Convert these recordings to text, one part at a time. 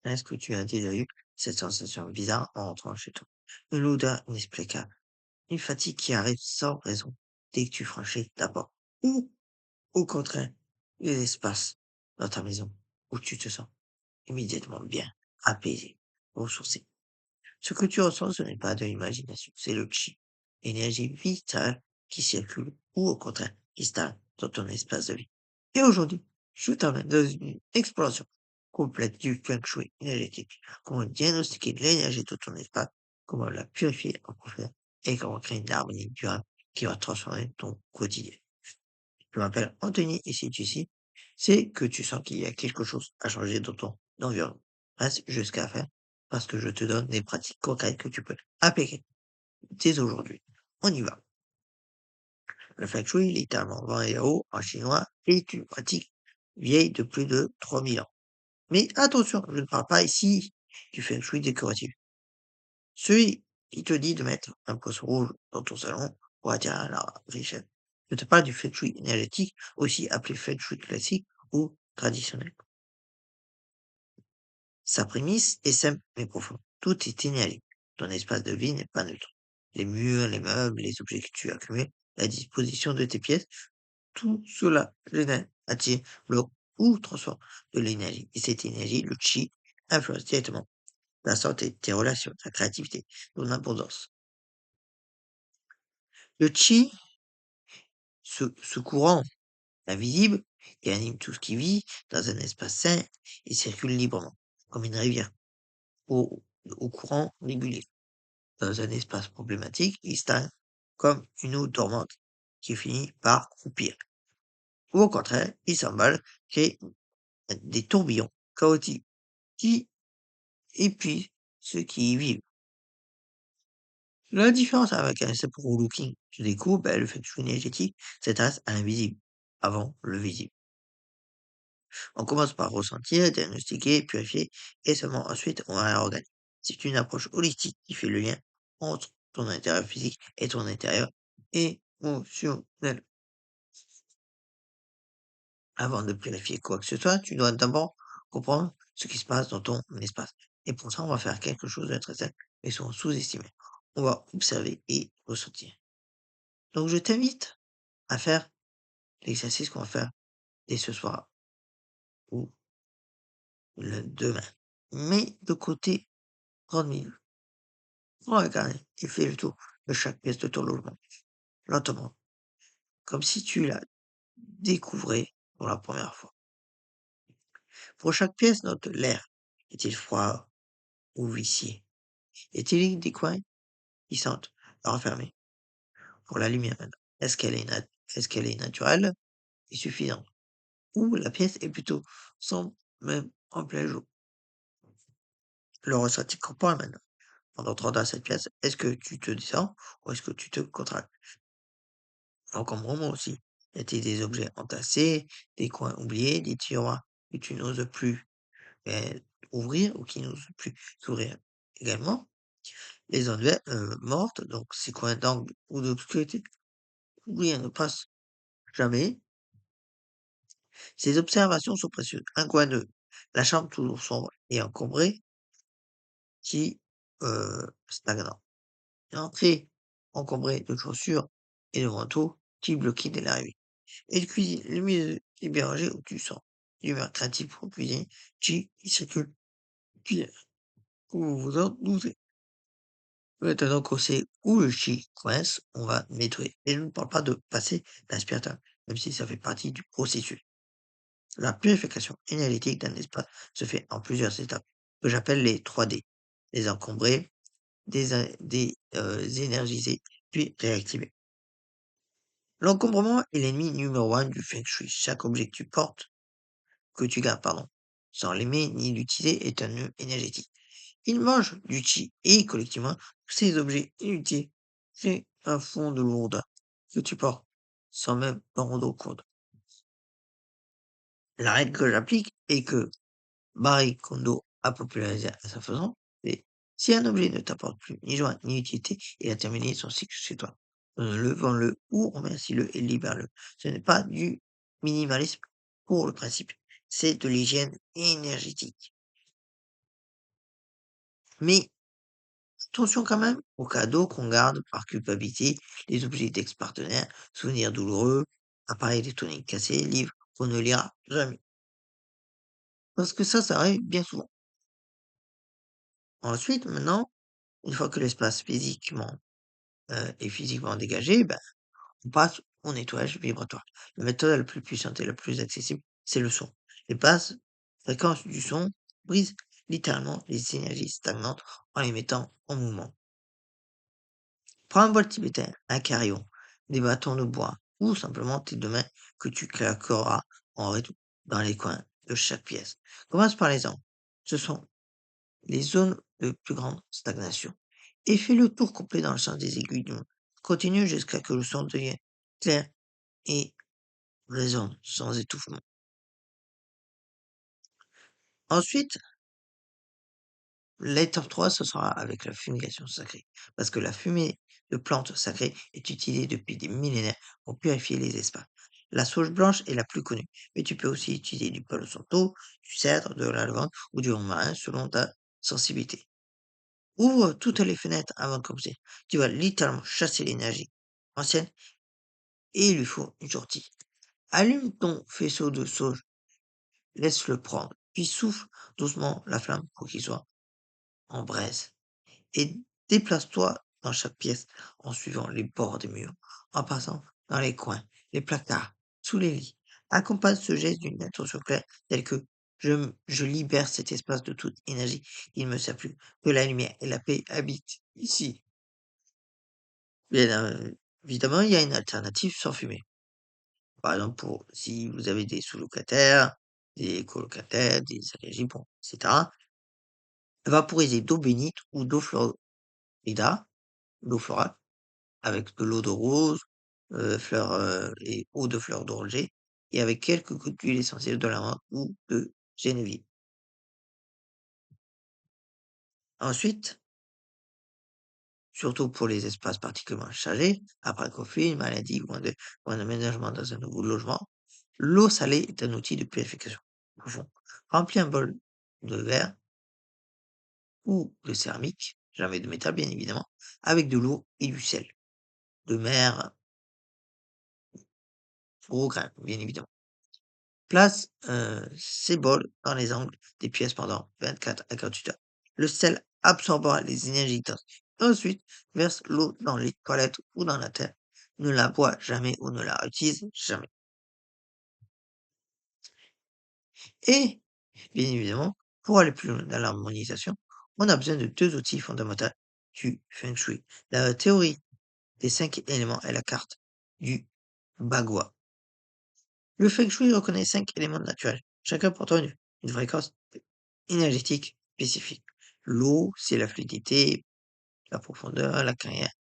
Est-ce que tu as déjà eu cette sensation bizarre en rentrant chez toi? Une odeur inexplicable, une fatigue qui arrive sans raison dès que tu franchis ta porte? Ou, au contraire, les espaces dans ta maison où tu te sens immédiatement bien, apaisé, ressourcé? Ce que tu ressens, ce n'est pas de l'imagination, c'est le chi, énergie vitale qui circule ou au contraire qui stagne dans ton espace de vie. Et aujourd'hui, je t'emmène dans une exploration complète du feng shui énergétique. Comment diagnostiquer l'énergie de ton espace, comment la purifier en profondeur et comment créer une harmonie durable qui va transformer ton quotidien. Je m'appelle Anthony et si tu ici, c'est que tu sens qu'il y a quelque chose à changer dans ton environnement. Reste jusqu'à faire parce que je te donne des pratiques concrètes que tu peux appliquer dès aujourd'hui. On y va. Le feng shui, littéralement vent et haut en chinois, est une pratique vieille de plus de 3000 ans. Mais attention, je ne parle pas ici du feng shui décoratif. Celui qui te dit de mettre un poisson rouge dans ton salon pour attirer la richesse. Je te parle du feng shui énergétique, aussi appelé feng shui classique ou traditionnel. Sa prémisse est simple mais profonde. Tout est énergie. Ton espace de vie n'est pas neutre. Les murs, les meubles, les objets que tu accumules, la disposition de tes pièces, tout cela génère, attire, bloque ou transforme de l'énergie. Et cette énergie, le chi, influence directement ta santé, tes relations, ta créativité, ton abondance. Le chi, ce courant invisible, qui anime tout ce qui vit dans un espace sain, il circule librement, comme une rivière, au courant régulier. Dans un espace problématique, il stagne comme une eau dormante qui finit par croupir. Ou au contraire, il s'emballe, crée des tourbillons chaotiques qui épuisent ceux qui y vivent. La différence avec un simple relooking du déco, ben, le feng shui énergétique s'intéresse à l'invisible avant le visible. On commence par ressentir, diagnostiquer, purifier et seulement ensuite on va réorganiser. C'est une approche holistique qui fait le lien entre ton intérieur physique et ton intérieur émotionnel. Avant de planifier quoi que ce soit, tu dois d'abord comprendre ce qui se passe dans ton espace. Et pour ça, on va faire quelque chose de très simple, mais souvent sous-estimé. On va observer et ressentir. Donc, je t'invite à faire l'exercice qu'on va faire dès ce soir ou le demain. Mets de côté 30 minutes. Prends un carnet et fais le tour de chaque pièce de ton logement, lentement, comme si tu la découvrais pour la première fois. Pour chaque pièce, note l'air. Est-il froid ou vicié? Est-il des coins qui sentent renfermés? Pour la lumière maintenant, est-ce qu'elle est naturelle et suffisante? Ou la pièce est plutôt sombre, même en plein jour? Le ressenti corporel maintenant. En entrant dans cette pièce, est-ce que tu te détends ou est-ce que tu te contractes? Encombrement aussi. Y a-t-il des objets entassés, des coins oubliés, des tiroirs que tu n'oses plus ouvrir ou qui n'osent plus s'ouvrir? Également, les zones mortes, donc ces coins d'angle ou d'obscurité où rien ne passe jamais. Ces observations sont précieuses. Un coin de la chambre toujours sombre et encombrée qui stagnant. Une entrée encombrée de chaussures et de manteaux qui bloquait dès l'arrivée. Et de cuisine lumineuse et bien rangée où tu sens l'humeur créative pour cuisiner, qui circule, puis vous vous en doutez. Maintenant qu'on sait où le chi coince, on va nettoyer. Et je ne parle pas de passer l'aspirateur, même si ça fait partie du processus. La purification énergétique d'un espace se fait en plusieurs étapes, que j'appelle les 3D. Désencombrer, énergiser, puis réactiver. L'encombrement est l'ennemi numéro un du feng shui. Chaque objet que tu gardes, pardon, sans l'aimer ni l'utiliser est un nœud énergétique. Il mange du chi et collectivement, ces objets inutiles créent un fond de lourdeur que tu portes sans même t'en rendre compte. La règle que j'applique est que Marie Kondo a popularisé à sa façon, c'est si un objet ne t'apporte plus ni joie ni utilité, il a terminé son cycle chez toi. Le vends-le ou remercie-le et libère-le. Ce n'est pas du minimalisme pour le principe, c'est de l'hygiène énergétique. Mais attention quand même aux cadeaux qu'on garde par culpabilité, les objets d'ex-partenaires, souvenirs douloureux, appareils électroniques cassés, livres qu'on ne lira jamais. Parce que ça arrive bien souvent. Ensuite, maintenant, une fois que l'espace est physiquement dégagé, ben, on passe au nettoyage vibratoire. La méthode la plus puissante et la plus accessible, c'est le son. Les basses fréquences du son brisent littéralement les énergies stagnantes en les mettant en mouvement. Prends un bol tibétain, un carillon, des bâtons de bois ou simplement tes 2 mains que tu claqueras en rythme dans les coins de chaque pièce. Commence par les angles. Ce sont les zones de plus grande stagnation et fais le tour complet dans le sens des aiguilles du monde. Continue jusqu'à que le son devienne clair et résonne sans étouffement. Ensuite, l'étape 3, ce sera avec la fumigation sacrée, parce que la fumée de plantes sacrées est utilisée depuis des millénaires pour purifier les espaces. La sauge blanche est la plus connue, mais tu peux aussi utiliser du palo santo, du cèdre, de la lavande ou du romarin selon ta sensibilité. Ouvre toutes les fenêtres avant de commencer. Tu vas littéralement chasser l'énergie ancienne et il lui faut une sortie. Allume ton faisceau de sauge, laisse-le prendre, puis souffle doucement la flamme pour qu'il soit en braise. Et déplace-toi dans chaque pièce en suivant les bords des murs, en passant dans les coins, les placards, sous les lits. Accompagne ce geste d'une intention claire telle que je libère cet espace de toute énergie. Il ne me sert plus que la lumière et la paix habitent ici. Bien évidemment, il y a une alternative sans fumer. Par exemple, pour si vous avez des sous-locataires, des colocataires, des allergies, bon, etc. Vaporiser d'eau bénite ou florida, d'eau florale, avec de l'eau de rose, fleurs, et eau de fleurs d'oranger et avec quelques gouttes d'huile essentielle de lavande ou de génévrier. Ensuite, surtout pour les espaces particulièrement chargés, après un conflit, une maladie ou un aménagement dans un nouveau logement, l'eau salée est un outil de purification profond. Remplis un bol de verre ou de céramique, jamais de métal bien évidemment, avec de l'eau et du sel, de mer, gros grains bien évidemment. Place, ces bols dans les angles des pièces pendant 24 à 48 heures. Le sel absorbera les énergies toxiques. Ensuite, verse l'eau dans les toilettes ou dans la terre. Ne la bois jamais ou ne la réutilise jamais. Et, bien évidemment, pour aller plus loin dans l'harmonisation, on a besoin de 2 outils fondamentaux du feng shui. La théorie des 5 éléments est la carte du bagua. Le feng shui reconnaît 5 éléments naturels, chacun portant une fréquence énergétique spécifique. L'eau, c'est la fluidité, la profondeur, la carrière.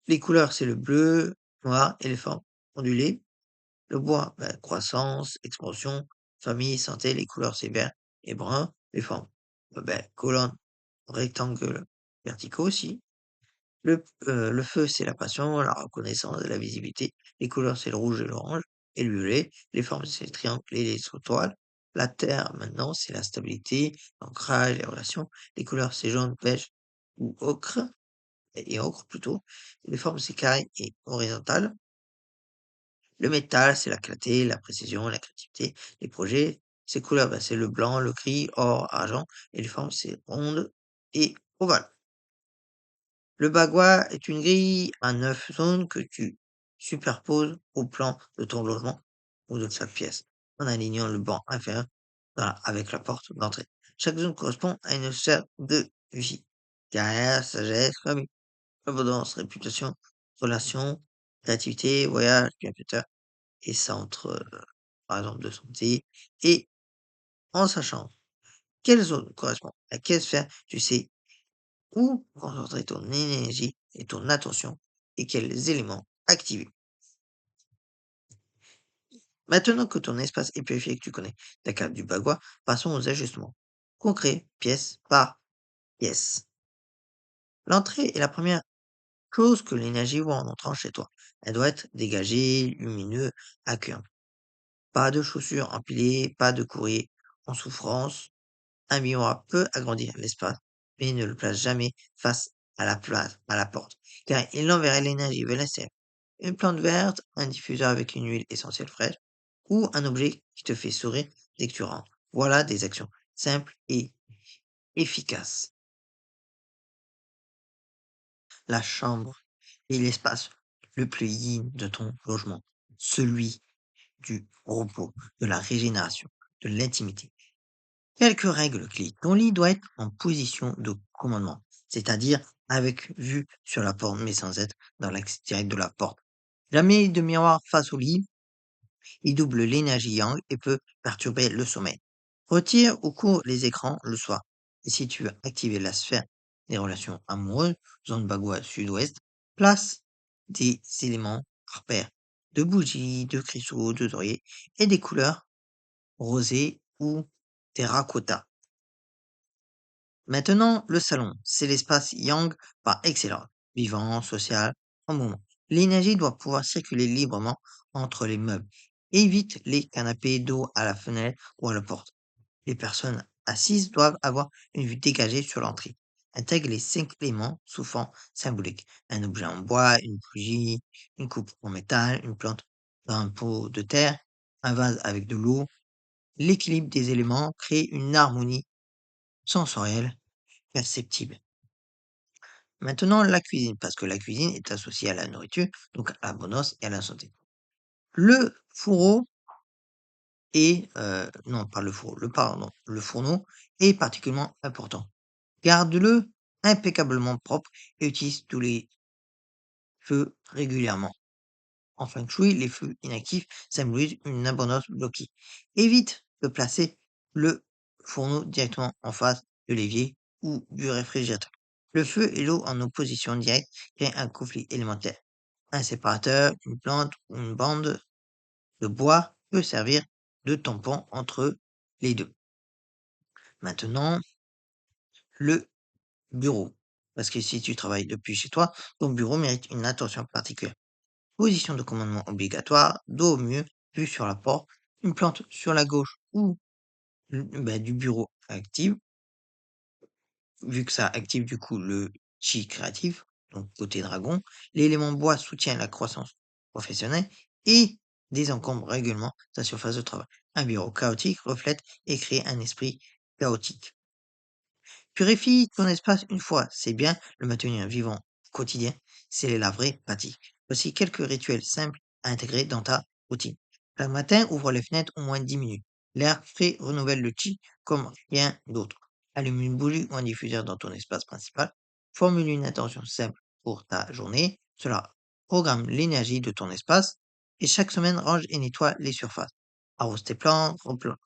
Les couleurs, c'est le bleu, noir et les formes ondulées. Le bois, ben, croissance, expansion, famille, santé. Les couleurs, c'est vert et brun. Les formes, ben, colonne, rectangle, verticaux aussi. Le feu, c'est la passion, la reconnaissance et la visibilité. Les couleurs, c'est le rouge et l'orange et le violet. Les formes, c'est le triangle et les étoiles. La terre, maintenant, c'est la stabilité, l'ancrage, les relations. Les couleurs, c'est jaune, beige ou ocre, et ocre plutôt. Les formes, c'est carré et horizontal. Le métal, c'est la clarté, la précision, la créativité. Les projets, ces couleurs, ben, c'est le blanc, le gris, or, argent. Et les formes, c'est ronde et ovale. Le bagua est une grille à 9 zones que tu superposes au plan de ton logement ou de chaque pièce, en alignant le banc inférieur avec la porte d'entrée. Chaque zone correspond à une sphère de vie. Carrière, sagesse, famille, abondance, réputation, relation, créativité, voyage, bienfaiteur et centre, par exemple, de santé. Et en sachant quelle zone correspond à quelle sphère, tu sais où concentrer ton énergie et ton attention et quels éléments activer. Maintenant que ton espace est purifié et que tu connais ta carte du bagua, passons aux ajustements. Concrets, pièce par pièce. L'entrée est la première chose que l'énergie voit en entrant chez toi. Elle doit être dégagée, lumineux, accueillante. Pas de chaussures empilées, pas de courrier en souffrance. Un miroir peut agrandir l'espace, mais ne le place jamais face à la porte, car il enverrait l'énergie vers l'extérieur. Une plante verte, un diffuseur avec une huile essentielle fraîche, ou un objet qui te fait sourire dès que tu rentres. Voilà des actions simples et efficaces. La chambre est l'espace le plus yin de ton logement, celui du repos, de la régénération, de l'intimité. Quelques règles clés. Ton lit doit être en position de commandement, c'est-à-dire avec vue sur la porte, mais sans être dans l'axe direct de la porte. Jamais de miroir face au lit, il double l'énergie yang et peut perturber le sommeil. Retire ou cours les écrans le soir. Et si tu veux activer la sphère des relations amoureuses, zone bagua sud-ouest, place des éléments par paire, de bougies, de cristaux, de d'oreiller et des couleurs rosé ou terracotta. Maintenant, le salon, c'est l'espace yang par excellence, vivant, social, en mouvement. L'énergie doit pouvoir circuler librement entre les meubles. Évite les canapés dos à la fenêtre ou à la porte. Les personnes assises doivent avoir une vue dégagée sur l'entrée. Intègre les 5 éléments sous forme symbolique. Un objet en bois, une bougie, une coupe en métal, une plante dans un pot de terre, un vase avec de l'eau. L'équilibre des éléments crée une harmonie sensorielle perceptible. Maintenant, la cuisine, parce que la cuisine est associée à la nourriture, donc à la bonne et à la santé. Le fourreau non, pas le fourreau, le fourneau est particulièrement important. Garde-le impeccablement propre et utilise tous les feux régulièrement. En feng shui, les feux inactifs symbolisent une abondance bloquée. Évite de placer le fourneau directement en face de l'évier ou du réfrigérateur. Le feu et l'eau en opposition directe créent un conflit élémentaire. Un séparateur, une plante ou une bande de bois peut servir de tampon entre les deux. Maintenant, le bureau. Parce que si tu travailles depuis chez toi, ton bureau mérite une attention particulière. Position de commandement obligatoire, dos au mur, vue sur la porte, une plante sur la gauche ou du bureau active, vu que ça active du coup le chi créatif, donc côté dragon, l'élément bois soutient la croissance professionnelle et désencombre régulièrement sa surface de travail. Un bureau chaotique reflète et crée un esprit chaotique. Purifie ton espace une fois, c'est bien, le maintenir vivant au quotidien, c'est la vraie pratique. Voici quelques rituels simples à intégrer dans ta routine. Chaque matin, ouvre les fenêtres au moins 10 minutes. L'air frais renouvelle le chi comme rien d'autre. Allume une bougie ou un diffuseur dans ton espace principal. Formule une intention simple pour ta journée. Cela programme l'énergie de ton espace. Et chaque semaine, range et nettoie les surfaces. Arrose tes plantes,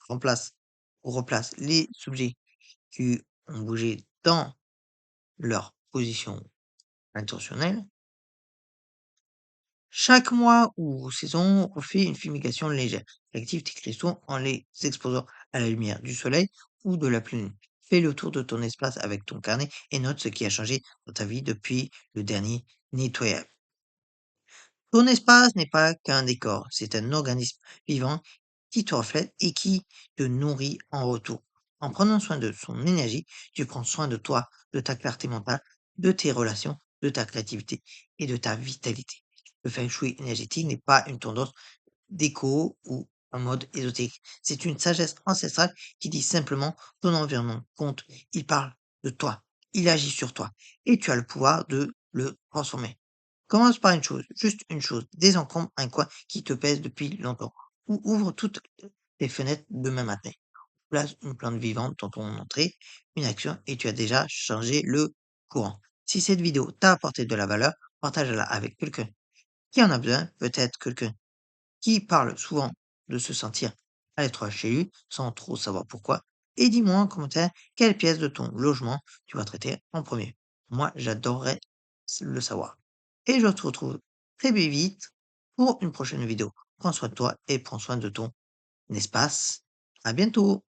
remplace ou replace les objets qui ont bougé dans leur position intentionnelle. Chaque mois ou saison, on fait une fumigation légère. Active tes cristaux en les exposant à la lumière du soleil ou de la pleine lune. Fais le tour de ton espace avec ton carnet et note ce qui a changé dans ta vie depuis le dernier nettoyage. Ton espace n'est pas qu'un décor, c'est un organisme vivant qui te reflète et qui te nourrit en retour. En prenant soin de son énergie, tu prends soin de toi, de ta clarté mentale, de tes relations, de ta créativité et de ta vitalité. Le feng shui énergétique n'est pas une tendance déco ou un mode ésotérique. C'est une sagesse ancestrale qui dit simplement ton environnement compte. Il parle de toi, il agit sur toi et tu as le pouvoir de le transformer. Commence par une chose, juste une chose. Désencombre un coin qui te pèse depuis longtemps. Ou ouvre toutes les fenêtres demain matin. Place une plante vivante dans ton entrée, une action et tu as déjà changé le courant. Si cette vidéo t'a apporté de la valeur, partage-la avec quelqu'un qui en a besoin, peut-être quelqu'un qui parle souvent de se sentir à l'étroit chez lui sans trop savoir pourquoi. Et dis-moi en commentaire quelle pièce de ton logement tu vas traiter en premier. Moi, j'adorerais le savoir. Et je te retrouve très vite pour une prochaine vidéo. Prends soin de toi et prends soin de ton espace. À bientôt.